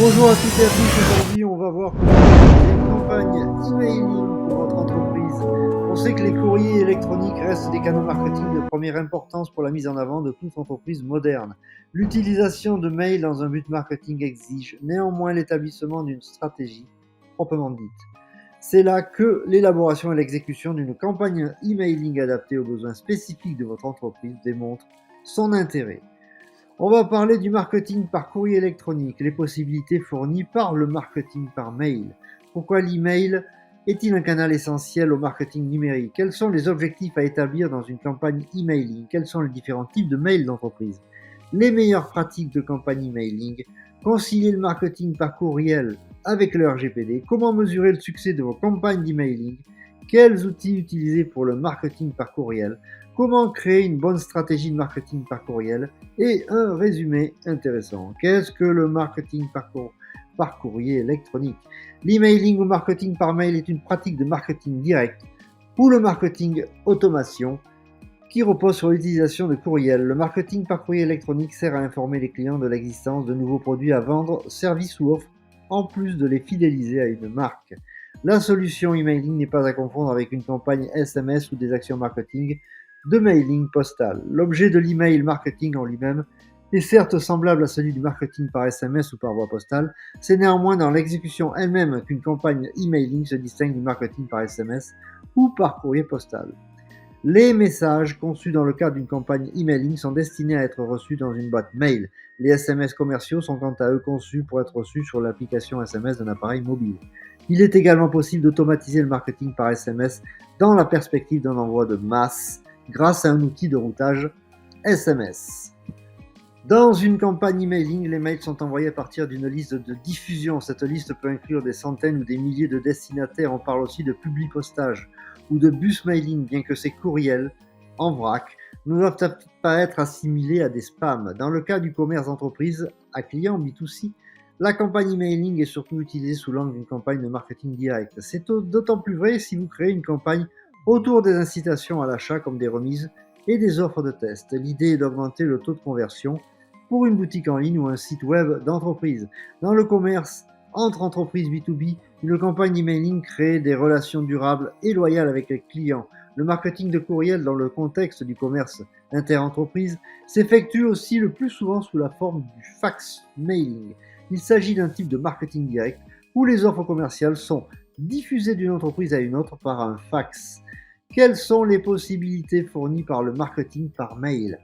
Bonjour à toutes et à tous, aujourd'hui on va voir comment utiliser une campagne emailing pour votre entreprise. On sait que les courriers électroniques restent des canaux marketing de première importance pour la mise en avant de toute entreprise moderne. L'utilisation de mails dans un but marketing exige néanmoins l'établissement d'une stratégie proprement dite. C'est là que l'élaboration et l'exécution d'une campagne emailing adaptée aux besoins spécifiques de votre entreprise démontre son intérêt. On va parler du marketing par courrier électronique, les possibilités fournies par le marketing par mail. Pourquoi l'email est-il un canal essentiel au marketing numérique? Quels sont les objectifs à établir dans une campagne emailing? Quels sont les différents types de mails d'entreprise? Les meilleures pratiques de campagne emailing, concilier le marketing par courriel avec le RGPD, comment mesurer le succès de vos campagnes d'emailing, quels outils utiliser pour le marketing par courriel, comment créer une bonne stratégie de marketing par courriel et un résumé intéressant. Qu'est-ce que le marketing par courrier électronique? L'emailing ou marketing par mail est une pratique de marketing direct ou le marketing automation qui repose sur l'utilisation de courriel. Le marketing par courrier électronique sert à informer les clients de l'existence de nouveaux produits à vendre, services ou offres, en plus de les fidéliser à une marque. La solution emailing n'est pas à confondre avec une campagne SMS ou des actions marketing de mailing postal. L'objet de l'email marketing en lui-même est certes semblable à celui du marketing par SMS ou par voie postale, c'est néanmoins dans l'exécution elle-même qu'une campagne emailing se distingue du marketing par SMS ou par courrier postal. Les messages conçus dans le cadre d'une campagne emailing sont destinés à être reçus dans une boîte mail. Les SMS commerciaux sont quant à eux conçus pour être reçus sur l'application SMS d'un appareil mobile. Il est également possible d'automatiser le marketing par SMS dans la perspective d'un envoi de masse grâce à un outil de routage SMS. Dans une campagne emailing, les mails sont envoyés à partir d'une liste de diffusion. Cette liste peut inclure des centaines ou des milliers de destinataires. On parle aussi de publipostage ou de bus mailing, bien que ces courriels, en vrac, ne doivent pas être assimilés à des spams. Dans le cas du commerce d'entreprise à client B2C, la campagne emailing est surtout utilisée sous l'angle d'une campagne de marketing direct. C'est d'autant plus vrai si vous créez une campagne autour des incitations à l'achat comme des remises et des offres de test. L'idée est d'augmenter le taux de conversion pour une boutique en ligne ou un site web d'entreprise. Dans le commerce entre entreprises B2B, une campagne emailing crée des relations durables et loyales avec les clients. Le marketing de courriel dans le contexte du commerce inter-entreprise s'effectue aussi le plus souvent sous la forme du fax mailing. Il s'agit d'un type de marketing direct où les offres commerciales sont diffusées d'une entreprise à une autre par un fax. Quelles sont les possibilités fournies par le marketing par mail?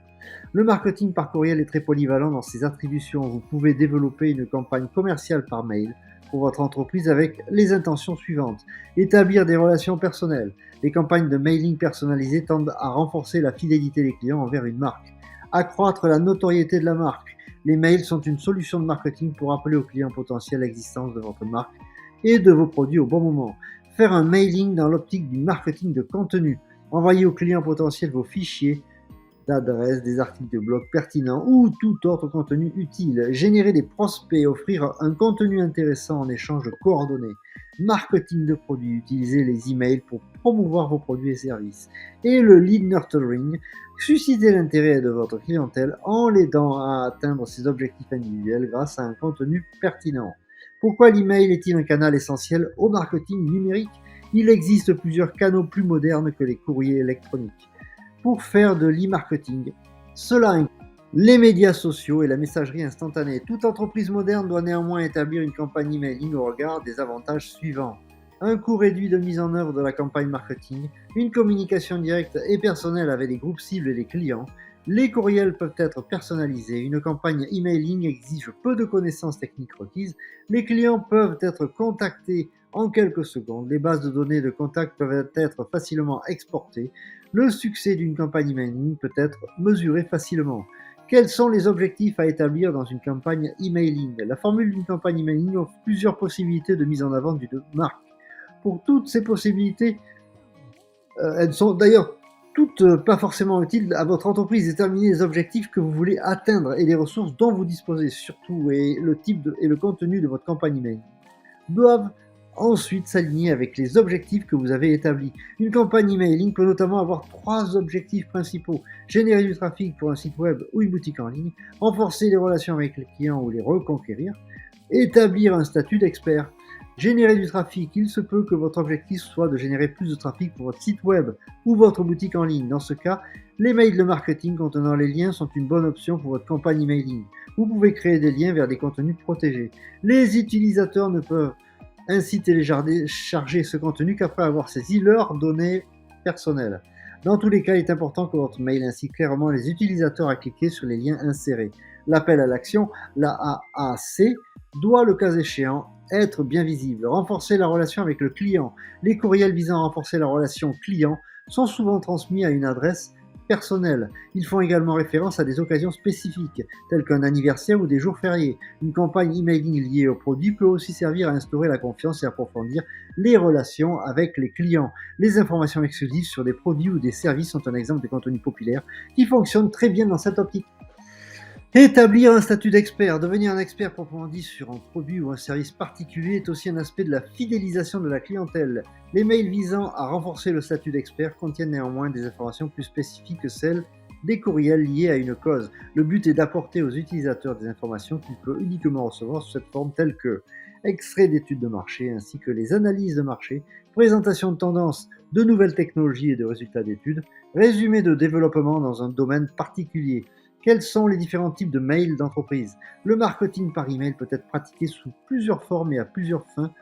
Le marketing par courriel est très polyvalent dans ses attributions. Vous pouvez développer une campagne commerciale par mail pour votre entreprise avec les intentions suivantes. Établir des relations personnelles. Les campagnes de mailing personnalisées tendent à renforcer la fidélité des clients envers une marque. Accroître la notoriété de la marque. Les mails sont une solution de marketing pour rappeler aux clients potentiels l'existence de votre marque et de vos produits au bon moment. Faire un mailing dans l'optique du marketing de contenu. Envoyer aux clients potentiels vos fichiers d'adresses, des articles de blog pertinents ou tout autre contenu utile. Générer des prospects, offrir un contenu intéressant en échange de coordonnées. Marketing de produits, utiliser les emails pour promouvoir vos produits et services. Et le lead nurturing, susciter l'intérêt de votre clientèle en l'aidant à atteindre ses objectifs individuels grâce à un contenu pertinent. Pourquoi l'email est-il un canal essentiel au marketing numérique? Il existe plusieurs canaux plus modernes que les courriers électroniques pour faire de l'e-marketing. Cela inclut les médias sociaux et la messagerie instantanée. Toute entreprise moderne doit néanmoins établir une campagne emailing au regard des avantages suivants. Un coût réduit de mise en œuvre de la campagne marketing, une communication directe et personnelle avec les groupes cibles et les clients. Les courriels peuvent être personnalisés. Une campagne emailing exige peu de connaissances techniques requises. Les clients peuvent être contactés en quelques secondes. Les bases de données de contact peuvent être facilement exportées. Le succès d'une campagne emailing peut être mesuré facilement. Quels sont les objectifs à établir dans une campagne emailing? La formule d'une campagne emailing offre plusieurs possibilités de mise en avant d'une marque. Pour toutes ces possibilités, elles sont d'ailleurs toutes pas forcément utiles à votre entreprise. Déterminez les objectifs que vous voulez atteindre et les ressources dont vous disposez surtout et le type et le contenu de votre campagne email doivent ensuite s'aligner avec les objectifs que vous avez établis. Une campagne emailing peut notamment avoir 3 objectifs principaux: générer du trafic pour un site web ou une boutique en ligne, renforcer les relations avec les clients ou les reconquérir, Établir un statut d'expert. Générer du trafic. Il se peut que votre objectif soit de générer plus de trafic pour votre site web ou votre boutique en ligne. Dans ce cas, les mails de marketing contenant les liens sont une bonne option pour votre campagne emailing. Vous pouvez créer des liens vers des contenus protégés. Les utilisateurs ne peuvent ainsi télécharger ce contenu qu'après avoir saisi leurs données personnelles. Dans tous les cas, il est important que votre mail incite clairement les utilisateurs à cliquer sur les liens insérés. L'appel à l'action, l'AAC, doit, le cas échéant, être bien visible. Renforcer la relation avec le client. Les courriels visant à renforcer la relation client sont souvent transmis à une adresse personnelle. Ils font également référence à des occasions spécifiques, telles qu'un anniversaire ou des jours fériés. Une campagne emailing liée au produit peut aussi servir à instaurer la confiance et approfondir les relations avec les clients. Les informations exclusives sur des produits ou des services sont un exemple de contenu populaire qui fonctionne très bien dans cette optique. Établir un statut d'expert. Devenir un expert proprement dit sur un produit ou un service particulier est aussi un aspect de la fidélisation de la clientèle. Les mails visant à renforcer le statut d'expert contiennent néanmoins des informations plus spécifiques que celles des courriels liés à une cause. Le but est d'apporter aux utilisateurs des informations qu'ils peuvent uniquement recevoir sous cette forme, telles que extraits d'études de marché ainsi que les analyses de marché, présentation de tendances, de nouvelles technologies et de résultats d'études, résumé de développement dans un domaine particulier. Quels sont les différents types de mails d'entreprise? Le marketing par email peut être pratiqué sous plusieurs formes et à plusieurs fins,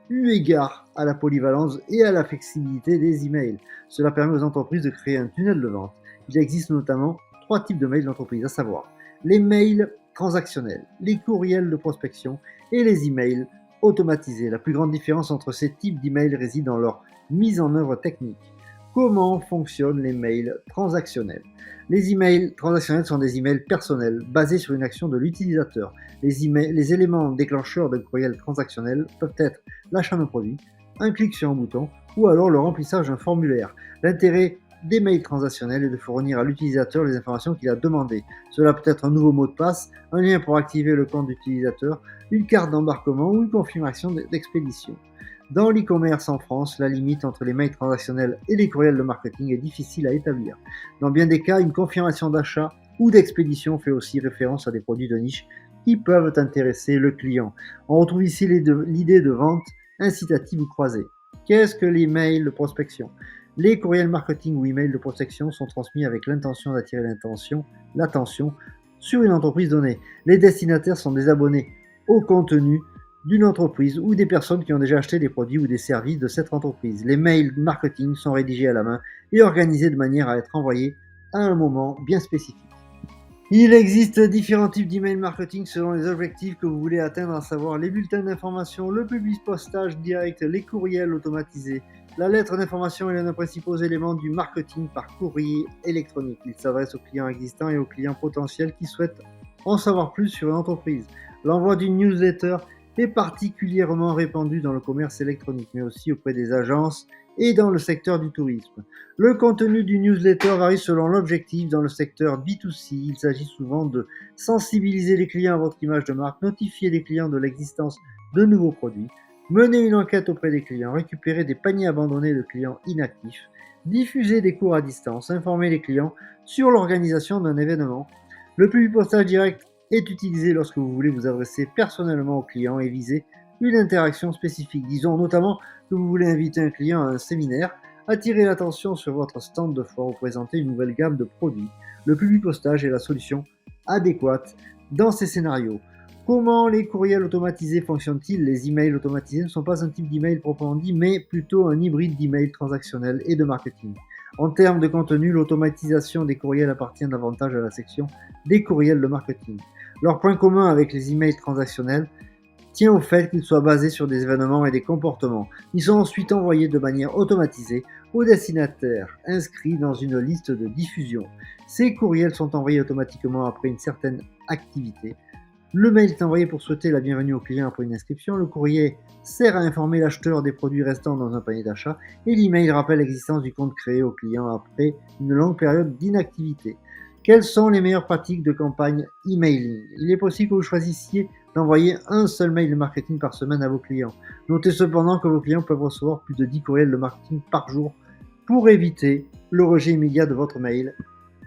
eu égard à la polyvalence et à la flexibilité des emails. Cela permet aux entreprises de créer un tunnel de vente. Il existe notamment 3 types de mails d'entreprise, à savoir les mails transactionnels, les courriels de prospection et les emails automatisés. La plus grande différence entre ces types d'emails réside dans leur mise en œuvre technique. Comment fonctionnent les mails transactionnels? Les emails transactionnels sont des emails personnels basés sur une action de l'utilisateur. Les éléments déclencheurs d'un courriel transactionnel peuvent être l'achat d'un produit, un clic sur un bouton ou alors le remplissage d'un formulaire. L'intérêt des mails transactionnels est de fournir à l'utilisateur les informations qu'il a demandées. Cela peut être un nouveau mot de passe, un lien pour activer le compte d'utilisateur, une carte d'embarquement ou une confirmation d'expédition. Dans l'e-commerce en France, la limite entre les mails transactionnels et les courriels de marketing est difficile à établir. Dans bien des cas, une confirmation d'achat ou d'expédition fait aussi référence à des produits de niche qui peuvent intéresser le client. On retrouve ici l'idée de vente incitative ou croisée. Qu'est-ce que les mails de prospection? Les courriels marketing ou emails de prospection sont transmis avec l'intention d'attirer l'attention sur une entreprise donnée. Les destinataires sont des abonnés au contenu d'une entreprise ou des personnes qui ont déjà acheté des produits ou des services de cette entreprise. Les mails marketing sont rédigés à la main et organisés de manière à être envoyés à un moment bien spécifique. Il existe différents types d'email marketing selon les objectifs que vous voulez atteindre, à savoir les bulletins d'information, le public postage direct, les courriels automatisés. La lettre d'information est l'un des principaux éléments du marketing par courrier électronique. Il s'adresse aux clients existants et aux clients potentiels qui souhaitent en savoir plus sur une entreprise. L'envoi d'une newsletter est particulièrement répandu dans le commerce électronique, mais aussi auprès des agences et dans le secteur du tourisme. Le contenu du newsletter varie selon l'objectif. Dans le secteur B2C, il s'agit souvent de sensibiliser les clients à votre image de marque, notifier les clients de l'existence de nouveaux produits, mener une enquête auprès des clients, récupérer des paniers abandonnés de clients inactifs, diffuser des cours à distance, informer les clients sur l'organisation d'un événement. Le public postage direct est utilisé lorsque vous voulez vous adresser personnellement au client et viser une interaction spécifique. Disons notamment que vous voulez inviter un client à un séminaire, attirer l'attention sur votre stand de foire ou présenter une nouvelle gamme de produits. Le public postage est la solution adéquate dans ces scénarios. Comment les courriels automatisés fonctionnent-ils? Les emails automatisés ne sont pas un type d'email proprement dit, mais plutôt un hybride d'email transactionnel et de marketing. En termes de contenu, l'automatisation des courriels appartient davantage à la section des courriels de marketing. Leur point commun avec les emails transactionnels tient au fait qu'ils soient basés sur des événements et des comportements. Ils sont ensuite envoyés de manière automatisée aux destinataires inscrits dans une liste de diffusion. Ces courriels sont envoyés automatiquement après une certaine activité. Le mail est envoyé pour souhaiter la bienvenue au client après une inscription. Le courrier sert à informer l'acheteur des produits restants dans un panier d'achat. Et l'email rappelle l'existence du compte créé au client après une longue période d'inactivité. Quelles sont les meilleures pratiques de campagne emailing? Il est possible que vous choisissiez d'envoyer un seul mail de marketing par semaine à vos clients. Notez cependant que vos clients peuvent recevoir plus de 10 courriels de marketing par jour pour éviter le rejet immédiat de votre mail.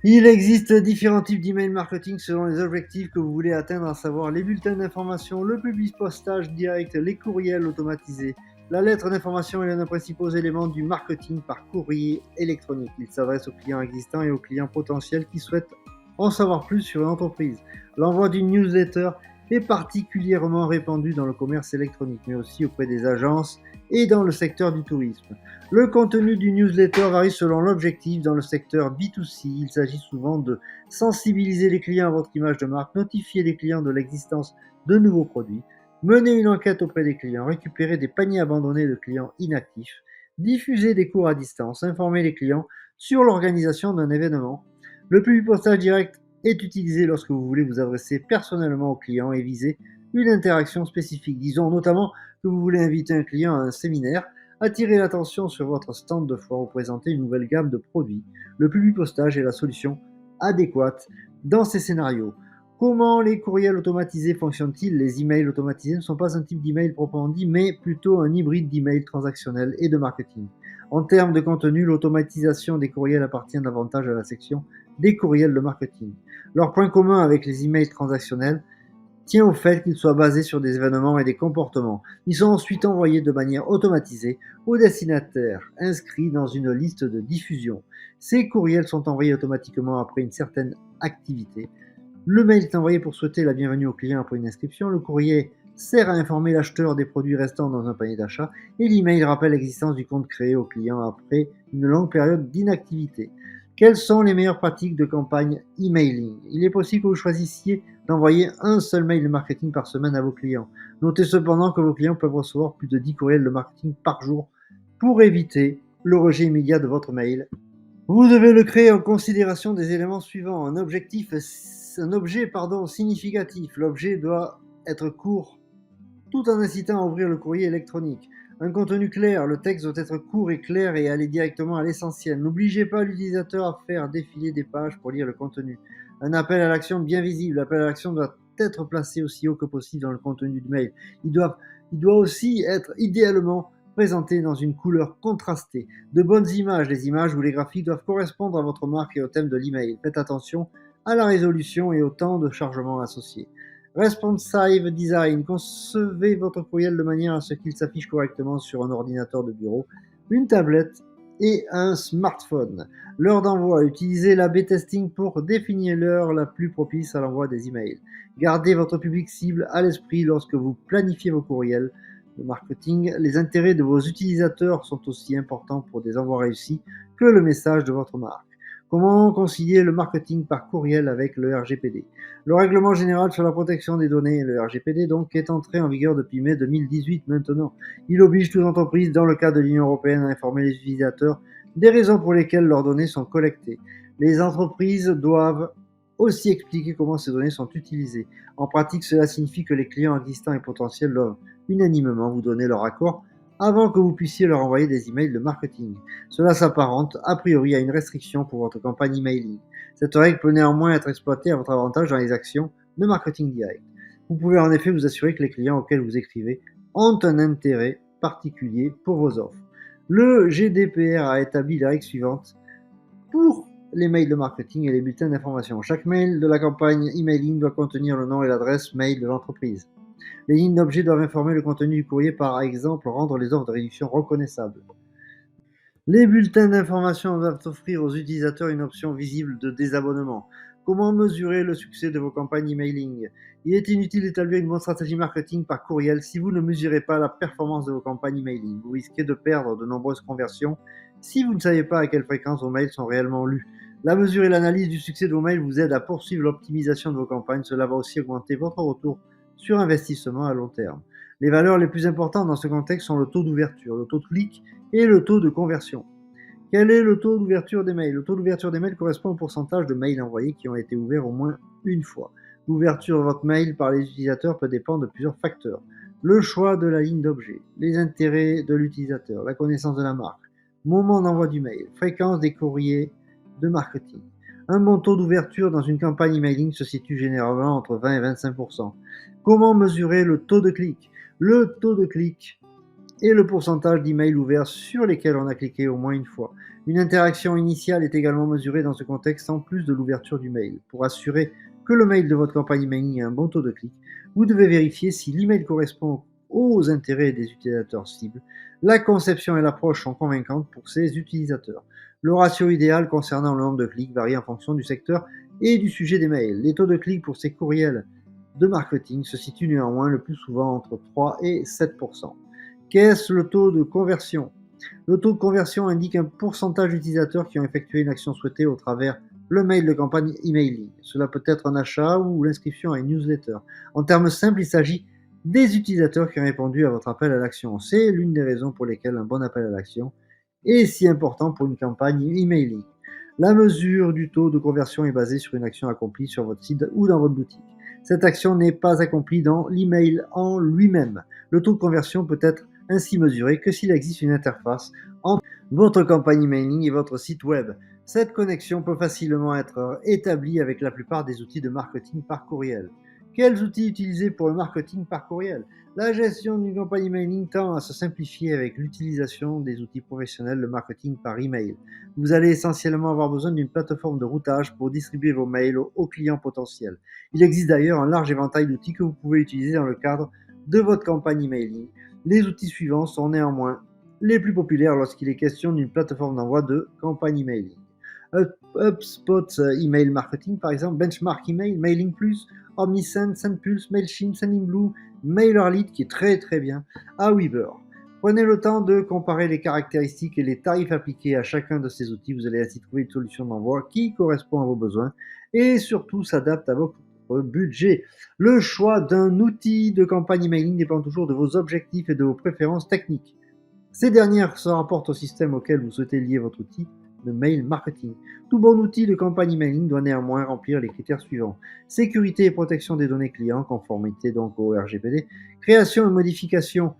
Il existe différents types d'email marketing selon les objectifs que vous voulez atteindre, à savoir les bulletins d'information, le public postage direct, les courriels automatisés. La lettre d'information est l'un des principaux éléments du marketing par courrier électronique. Il s'adresse aux clients existants et aux clients potentiels qui souhaitent en savoir plus sur une entreprise. L'envoi d'une newsletter est particulièrement répandu dans le commerce électronique, mais aussi auprès des agences et dans le secteur du tourisme. Le contenu du newsletter varie selon l'objectif. Dans le secteur B2C, il s'agit souvent de sensibiliser les clients à votre image de marque, notifier les clients de l'existence de nouveaux produits, mener une enquête auprès des clients, récupérer des paniers abandonnés de clients inactifs, diffuser des cours à distance, informer les clients sur l'organisation d'un événement. Le public postage direct est utilisé lorsque vous voulez vous adresser personnellement au client et viser une interaction spécifique. Disons notamment que vous voulez inviter un client à un séminaire, attirer l'attention sur votre stand de foire ou présenter une nouvelle gamme de produits. Le public postage est la solution adéquate dans ces scénarios. Comment les courriels automatisés fonctionnent-ils? Les emails automatisés ne sont pas un type d'email proprement dit, mais plutôt un hybride d'email transactionnel et de marketing. En termes de contenu, l'automatisation des courriels appartient davantage à la section des courriels de marketing. Leur point commun avec les emails transactionnels tient au fait qu'ils soient basés sur des événements et des comportements. Ils sont ensuite envoyés de manière automatisée aux destinataires inscrits dans une liste de diffusion. Ces courriels sont envoyés automatiquement après une certaine activité. Le mail est envoyé pour souhaiter la bienvenue au client après une inscription. Le courrier sert à informer l'acheteur des produits restants dans un panier d'achat. Et l'email rappelle l'existence du compte créé au client après une longue période d'inactivité. Quelles sont les meilleures pratiques de campagne emailing? Il est possible que vous choisissiez d'envoyer un seul mail de marketing par semaine à vos clients. Notez cependant que vos clients peuvent recevoir plus de 10 courriels de marketing par jour pour éviter le rejet immédiat de votre mail. Vous devez le créer en considération des éléments suivants. Un objet significatif. L'objet doit être court tout en incitant à ouvrir le courrier électronique. Un contenu clair. Le texte doit être court et clair et aller directement à l'essentiel. N'obligez pas l'utilisateur à faire défiler des pages pour lire le contenu. Un appel à l'action bien visible. L'appel à l'action doit être placé aussi haut que possible dans le contenu du mail. Il doit aussi être idéalement présenté dans une couleur contrastée. De bonnes images. Les images ou les graphiques doivent correspondre à votre marque et au thème de l'email. Faites attention à la résolution et au temps de chargement associé. Responsive Design. Concevez votre courriel de manière à ce qu'il s'affiche correctement sur un ordinateur de bureau, une tablette et un smartphone. L'heure d'envoi. Utilisez l'A/B testing pour définir l'heure la plus propice à l'envoi des emails. Gardez votre public cible à l'esprit lorsque vous planifiez vos courriels de marketing. Les intérêts de vos utilisateurs sont aussi importants pour des envois réussis que le message de votre marque. Comment concilier le marketing par courriel avec le RGPD? Le règlement général sur la protection des données, le RGPD donc, est entré en vigueur depuis mai 2018 maintenant. Il oblige toute entreprise, dans le cas de l'Union européenne, à informer les utilisateurs des raisons pour lesquelles leurs données sont collectées. Les entreprises doivent aussi expliquer comment ces données sont utilisées. En pratique, cela signifie que les clients existants et potentiels doivent unanimement vous donner leur accord avant que vous puissiez leur envoyer des emails de marketing. Cela s'apparente a priori à une restriction pour votre campagne emailing. Cette règle peut néanmoins être exploitée à votre avantage dans les actions de marketing direct. Vous pouvez en effet vous assurer que les clients auxquels vous écrivez ont un intérêt particulier pour vos offres. Le GDPR a établi les règles suivantes pour les mails de marketing et les bulletins d'information. Chaque mail de la campagne emailing doit contenir le nom et l'adresse mail de l'entreprise. Les lignes d'objet doivent informer le contenu du courrier, par exemple rendre les offres de réduction reconnaissables. Les bulletins d'information doivent offrir aux utilisateurs une option visible de désabonnement. Comment mesurer le succès de vos campagnes emailing? Il est inutile d'établir une bonne stratégie marketing par courriel si vous ne mesurez pas la performance de vos campagnes emailing. Vous risquez de perdre de nombreuses conversions si vous ne savez pas à quelle fréquence vos mails sont réellement lus. La mesure et l'analyse du succès de vos mails vous aident à poursuivre l'optimisation de vos campagnes. Cela va aussi augmenter votre retour sur investissement à long terme. Les valeurs les plus importantes dans ce contexte sont le taux d'ouverture, le taux de clic et le taux de conversion. Quel est le taux d'ouverture des mails? Le taux d'ouverture des mails correspond au pourcentage de mails envoyés qui ont été ouverts au moins une fois. L'ouverture de votre mail par les utilisateurs peut dépendre de plusieurs facteurs. Le choix de la ligne d'objet, les intérêts de l'utilisateur, la connaissance de la marque, moment d'envoi du mail, fréquence des courriers de marketing. Un bon taux d'ouverture dans une campagne emailing se situe généralement entre 20 et 25%. Comment mesurer le taux de clic? Le taux de clic et le pourcentage d'emails ouverts sur lesquels on a cliqué au moins une fois. Une interaction initiale est également mesurée dans ce contexte en plus de l'ouverture du mail. Pour assurer que le mail de votre campagne emailing a un bon taux de clic, vous devez vérifier si l'email correspond aux intérêts des utilisateurs cibles. La conception et l'approche sont convaincantes pour ces utilisateurs. Le ratio idéal concernant le nombre de clics varie en fonction du secteur et du sujet des mails. Les taux de clics pour ces courriels de marketing se situent néanmoins le plus souvent entre 3 et 7%. Qu'est-ce le taux de conversion? Le taux de conversion indique un pourcentage d'utilisateurs qui ont effectué une action souhaitée au travers le mail de campagne emailing. Cela peut être un achat ou l'inscription à une newsletter. En termes simples, il s'agit des utilisateurs qui ont répondu à votre appel à l'action. C'est l'une des raisons pour lesquelles un bon appel à l'action est si important pour une campagne emailing. La mesure du taux de conversion est basée sur une action accomplie sur votre site ou dans votre boutique. Cette action n'est pas accomplie dans l'email en lui-même. Le taux de conversion peut être ainsi mesuré que s'il existe une interface entre votre campagne emailing et votre site web. Cette connexion peut facilement être établie avec la plupart des outils de marketing par courriel. Quels outils utiliser pour le marketing par courriel? La gestion d'une campagne emailing tend à se simplifier avec l'utilisation des outils professionnels de marketing par email. Vous allez essentiellement avoir besoin d'une plateforme de routage pour distribuer vos mails aux clients potentiels. Il existe d'ailleurs un large éventail d'outils que vous pouvez utiliser dans le cadre de votre campagne emailing. Les outils suivants sont néanmoins les plus populaires lorsqu'il est question d'une plateforme d'envoi de campagne emailing. HubSpot Email Marketing par exemple, Benchmark Email, Mailing Plus, Omnisend, Sendpulse, Mailchimp, Sendinblue, MailerLite qui est très bien, Aweber. Prenez le temps de comparer les caractéristiques et les tarifs appliqués à chacun de ces outils. Vous allez ainsi trouver une solution d'envoi qui correspond à vos besoins et surtout s'adapte à votre budget. Le choix d'un outil de campagne emailing dépend toujours de vos objectifs et de vos préférences techniques. Ces dernières se rapportent au système auquel vous souhaitez lier votre outil de mail marketing. Tout bon outil de campagne emailing doit néanmoins remplir les critères suivants: sécurité et protection des données clients, conformité donc au RGPD, création et modification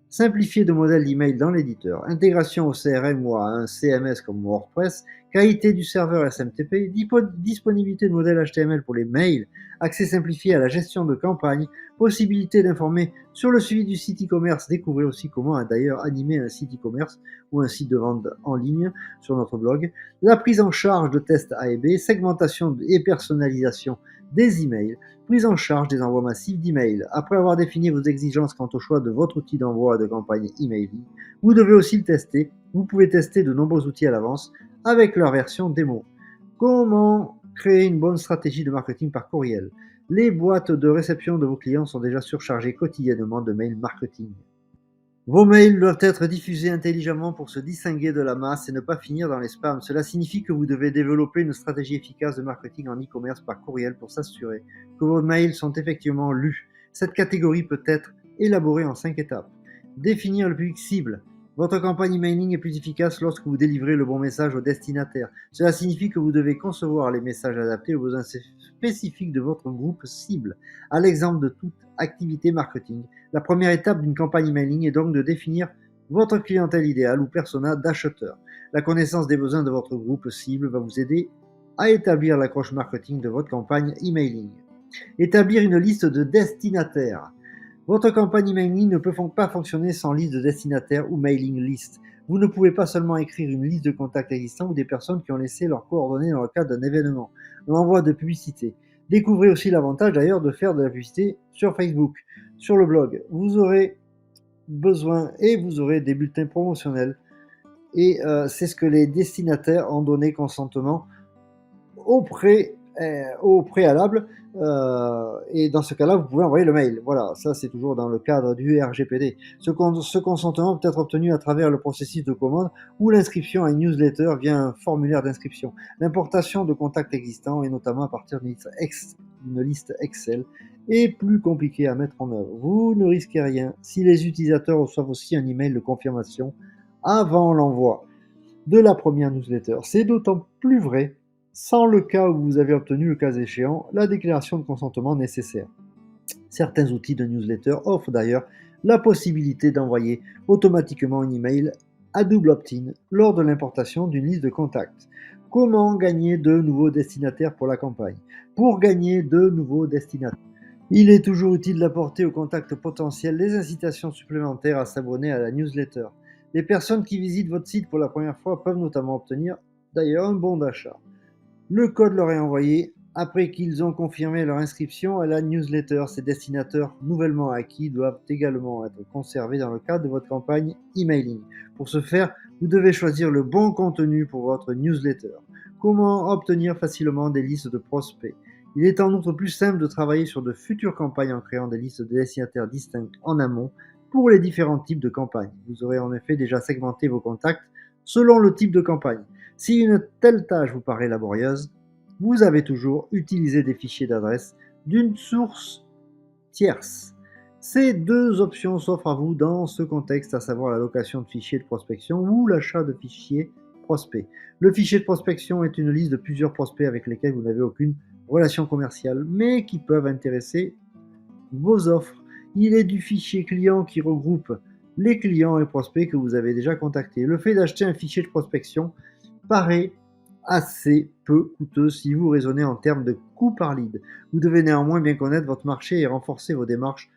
simplifiée de modèles d'email dans l'éditeur, intégration au CRM ou à un CMS comme WordPress, qualité du serveur SMTP, disponibilité de modèles HTML pour les mails, accès simplifié à la gestion de campagne, possibilité d'informer sur le suivi du site e-commerce. Découvrez aussi comment d'ailleurs animer un site e-commerce ou un site de vente en ligne sur notre blog, la prise en charge de tests A et B, segmentation et personnalisation des emails, prise en charge des envois massifs d'emails. Après avoir défini vos exigences quant au choix de votre outil d'envoi de campagne emailing, vous devez aussi le tester. Vous pouvez tester de nombreux outils à l'avance avec leur version démo. Comment créer une bonne stratégie de marketing par courriel? Les boîtes de réception de vos clients sont déjà surchargées quotidiennement de mails marketing. Vos mails doivent être diffusés intelligemment pour se distinguer de la masse et ne pas finir dans les spams. Cela signifie que vous devez développer une stratégie efficace de marketing en e-commerce par courriel pour s'assurer que vos mails sont effectivement lus. Cette catégorie peut être élaborée en 5 étapes. Définir le public cible. Votre campagne emailing est plus efficace lorsque vous délivrez le bon message au destinataire. Cela signifie que vous devez concevoir les messages adaptés aux besoins spécifiques de votre groupe cible. À l'exemple de toute activité marketing, la première étape d'une campagne emailing est donc de définir votre clientèle idéale ou persona d'acheteur. La connaissance des besoins de votre groupe cible va vous aider à établir l'accroche marketing de votre campagne emailing. Établir une liste de destinataires. Votre campagne emailing ne peut pas fonctionner sans liste de destinataires ou mailing list. Vous ne pouvez pas seulement écrire une liste de contacts existants ou des personnes qui ont laissé leurs coordonnées dans le cadre d'un événement. L'envoi de publicité. Découvrez aussi l'avantage d'ailleurs de faire de la publicité sur Facebook, sur le blog. Vous aurez besoin et vous aurez des bulletins promotionnels. Et c'est ce que les destinataires ont donné consentement au préalable. Et dans ce cas-là, vous pouvez envoyer le mail. Voilà, ça c'est toujours dans le cadre du RGPD. Ce consentement peut être obtenu à travers le processus de commande ou l'inscription à une newsletter via un formulaire d'inscription. L'importation de contacts existants, et notamment à partir d'une liste Excel, est plus compliquée à mettre en œuvre. Vous ne risquez rien si les utilisateurs reçoivent aussi un email de confirmation avant l'envoi de la première newsletter. C'est d'autant plus vrai sans le cas où vous avez obtenu, le cas échéant, la déclaration de consentement nécessaire. Certains outils de newsletter offrent d'ailleurs la possibilité d'envoyer automatiquement un email à double opt-in lors de l'importation d'une liste de contacts. Comment gagner de nouveaux destinataires pour la campagne? Pour gagner de nouveaux destinataires, Il est toujours utile d'apporter aux contacts potentiels des incitations supplémentaires à s'abonner à la newsletter. Les personnes qui visitent votre site pour la première fois peuvent notamment obtenir d'ailleurs un bon d'achat. Le code leur est envoyé après qu'ils ont confirmé leur inscription à la newsletter. Ces destinataires nouvellement acquis doivent également être conservés dans le cadre de votre campagne emailing. Pour ce faire, vous devez choisir le bon contenu pour votre newsletter. Comment obtenir facilement des listes de prospects? Il est en outre plus simple de travailler sur de futures campagnes en créant des listes de destinataires distinctes en amont pour les différents types de campagnes. Vous aurez en effet déjà segmenté vos contacts selon le type de campagne. Si une telle tâche vous paraît laborieuse, vous avez toujours utilisé des fichiers d'adresse d'une source tierce. Ces deux options s'offrent à vous dans ce contexte, à savoir la location de fichiers de prospection ou l'achat de fichiers prospects. Le fichier de prospection est une liste de plusieurs prospects avec lesquels vous n'avez aucune relation commerciale, mais qui peuvent intéresser vos offres. Il est du fichier client qui regroupe les clients et prospects que vous avez déjà contactés. Le fait d'acheter un fichier de prospection paraît assez peu coûteux si vous raisonnez en termes de coût par lead. Vous devez néanmoins bien connaître votre marché et renforcer vos démarches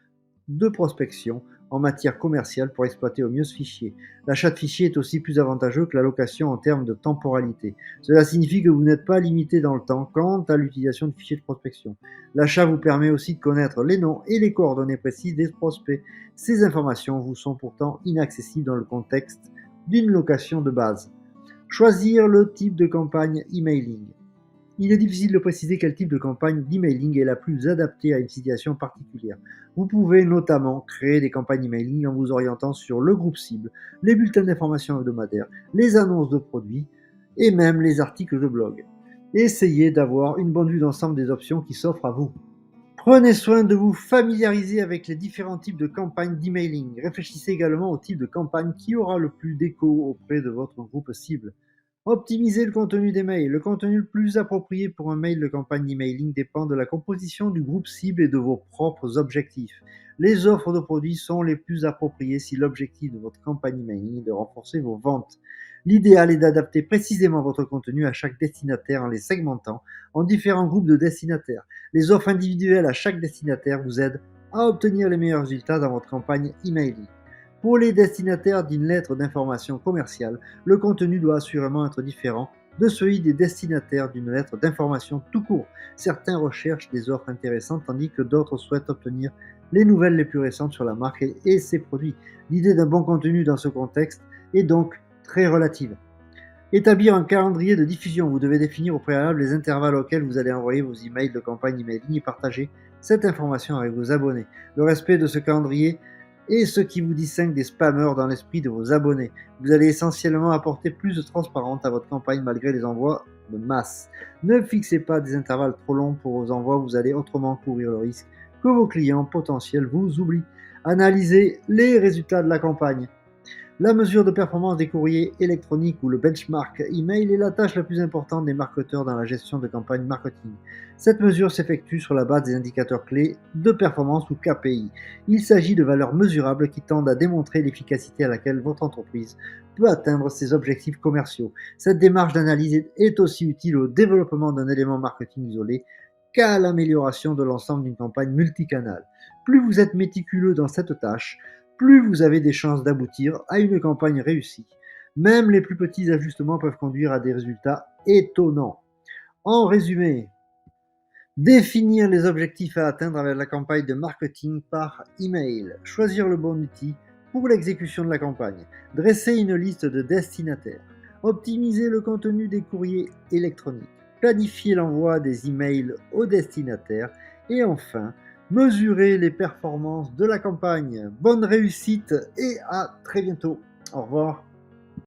de prospection en matière commerciale pour exploiter au mieux ce fichier. L'achat de fichiers est aussi plus avantageux que la location en termes de temporalité. Cela signifie que vous n'êtes pas limité dans le temps quant à l'utilisation de fichiers de prospection. L'achat vous permet aussi de connaître les noms et les coordonnées précises des prospects. Ces informations vous sont pourtant inaccessibles dans le contexte d'une location de base. Choisir le type de campagne emailing. Il est difficile de préciser quel type de campagne d'emailing est la plus adaptée à une situation particulière. Vous pouvez notamment créer des campagnes emailing en vous orientant sur le groupe cible, les bulletins d'information hebdomadaires, les annonces de produits et même les articles de blog. Essayez d'avoir une bonne vue d'ensemble des options qui s'offrent à vous. Prenez soin de vous familiariser avec les différents types de campagnes d'emailing. Réfléchissez également au type de campagne qui aura le plus d'écho auprès de votre groupe cible. Optimisez le contenu des mails. Le contenu le plus approprié pour un mail de campagne d'emailing dépend de la composition du groupe cible et de vos propres objectifs. Les offres de produits sont les plus appropriées si l'objectif de votre campagne emailing est de renforcer vos ventes. L'idéal est d'adapter précisément votre contenu à chaque destinataire en les segmentant en différents groupes de destinataires. Les offres individuelles à chaque destinataire vous aident à obtenir les meilleurs résultats dans votre campagne emailing. Pour les destinataires d'une lettre d'information commerciale, le contenu doit assurément être différent de celui des destinataires d'une lettre d'information tout court. Certains recherchent des offres intéressantes tandis que d'autres souhaitent obtenir les nouvelles les plus récentes sur la marque et ses produits. L'idée d'un bon contenu dans ce contexte est donc très relative. Établir un calendrier de diffusion. Vous devez définir au préalable les intervalles auxquels vous allez envoyer vos emails de campagne emailing et partager cette information avec vos abonnés. Le respect de ce calendrier est ce qui vous distingue des spammers dans l'esprit de vos abonnés. Vous allez essentiellement apporter plus de transparence à votre campagne malgré les envois de masse. Ne fixez pas des intervalles trop longs pour vos envois, vous allez autrement courir le risque que vos clients potentiels vous oublient. Analysez les résultats de la campagne. La mesure de performance des courriers électroniques ou le benchmark email est la tâche la plus importante des marketeurs dans la gestion de campagnes marketing. Cette mesure s'effectue sur la base des indicateurs clés de performance ou KPI. Il s'agit de valeurs mesurables qui tendent à démontrer l'efficacité à laquelle votre entreprise peut atteindre ses objectifs commerciaux. Cette démarche d'analyse est aussi utile au développement d'un élément marketing isolé qu'à l'amélioration de l'ensemble d'une campagne multicanale. Plus vous êtes méticuleux dans cette tâche, plus vous avez des chances d'aboutir à une campagne réussie. Même les plus petits ajustements peuvent conduire à des résultats étonnants. En résumé, définir les objectifs à atteindre avec la campagne de marketing par email, choisir le bon outil pour l'exécution de la campagne, dresser une liste de destinataires, optimiser le contenu des courriers électroniques, planifier l'envoi des emails aux destinataires et enfin, mesurer les performances de la campagne. Bonne réussite et à très bientôt. Au revoir.